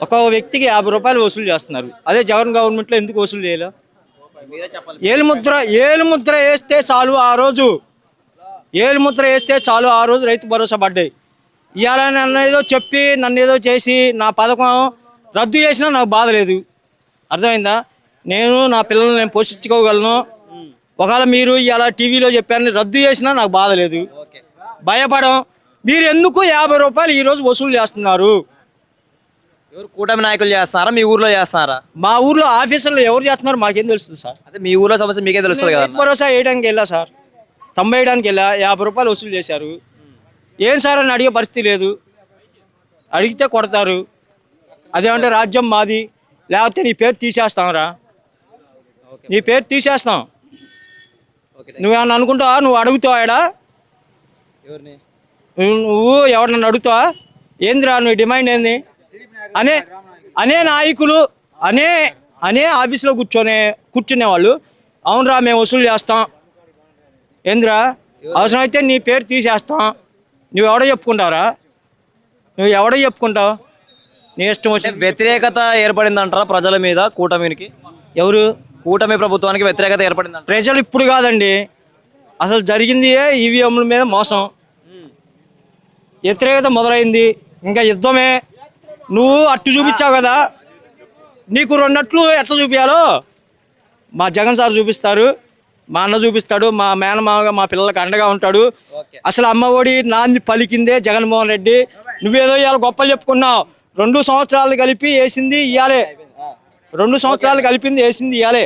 ఒక వ్యక్తికి 50 రూపాయలు వసూలు చేస్తున్నారు. అదే జగన్ గవర్నమెంట్లో ఎందుకు వసూలు చేయలే? మీరే చెప్పాలి. ఏలుముద్ర వేస్తే చాలు ఆ రోజు. ఏలుముద్ర వేస్తే చాలు ఆ రోజు రైతు భరోసా పడ్డాయి. ఇవాళ నన్ను ఏదో చెప్పి నన్ను ఏదో చేసి నా పథకం రద్దు చేసినా నాకు బాధ లేదు. అర్థమైందా? నా పిల్లల్ని నేను పోషించుకోగలను. ఒకవేళ మీరు ఇవాళ టీవీలో చెప్పారని రద్దు చేసినా నాకు బాధ లేదు. భయపడం. మీరు ఎందుకు 50 రూపాయలు ఈరోజు వసూలు చేస్తున్నారు? ఎవరు కూటమి నాయకులు చేస్తున్నారా, మీ ఊర్లో చేస్తున్నారా? మా ఊర్లో ఆఫీసర్లు ఎవరు చేస్తున్నారు మాకేం తెలుస్తుంది సార్. అదే మీ ఊర్లో సమస్య మీకే తెలుస్తుంది కదా. రైతు భరోసా వేయడానికి వెళ్ళా సార్, తొంభై వేయడానికి వెళ్ళా, 50 రూపాయలు వసూలు చేశారు. ఏం సార్ అని అడిగే పరిస్థితి లేదు. అడిగితే కొడతారు. అదేమంటే రాజ్యం మాది, లేకపోతే నీ పేరు తీసేస్తాంరా, నీ పేరు తీసేస్తాం. నువ్వేమన్నా అనుకుంటావా? నువ్వు అడుగుతావా? ఎవరిని? నువ్వు ఎవరినన్ను అడుగుతావా? ఏందిరా నువ్వు డిమాండ్ ఏంది అనే అనే నాయకులు అనే ఆఫీస్లో కూర్చునే వాళ్ళు అవునరా మేము వసూలు చేస్తాం, ఏందిరా అవసరమైతే నీ పేరు తీసేస్తాం. నువ్వు ఎవడో చెప్పుకుంటావురా? నువ్వు ఎవడో చెప్పుకుంటావు? నీ ఇష్టం వచ్చిన వ్యతిరేకత ఏర్పడిందంటారా ప్రజల మీద కూటమికి? ఎవరు? కూటమి ప్రభుత్వానికి వ్యతిరేకత ఏర్పడిందంట. ప్రజలు ఇప్పుడు కాదండి, అసలు జరిగింది ఈవీఎంల మీద మోసం, వ్యతిరేకత మొదలైంది. ఇంకా యుద్ధమే. నువ్వు అట్టు చూపించావు కదా, నీకు రెండట్లు ఎట్లా చూపించాలో మా జగన్ సార్ చూపిస్తారు, మా అన్న చూపిస్తాడు, మా మేనమావగా మా పిల్లలకు అండగా ఉంటాడు. అసలు అమ్మఒడి నాంది పలికిందే జగన్మోహన్ రెడ్డి. నువ్వేదో ఇవాళ గొప్పలు చెప్పుకున్నావు. 2 సంవత్సరాలు కలిపి వేసింది ఇవ్వాలే, 2 సంవత్సరాలు కలిపింది వేసింది ఇవ్వాలే.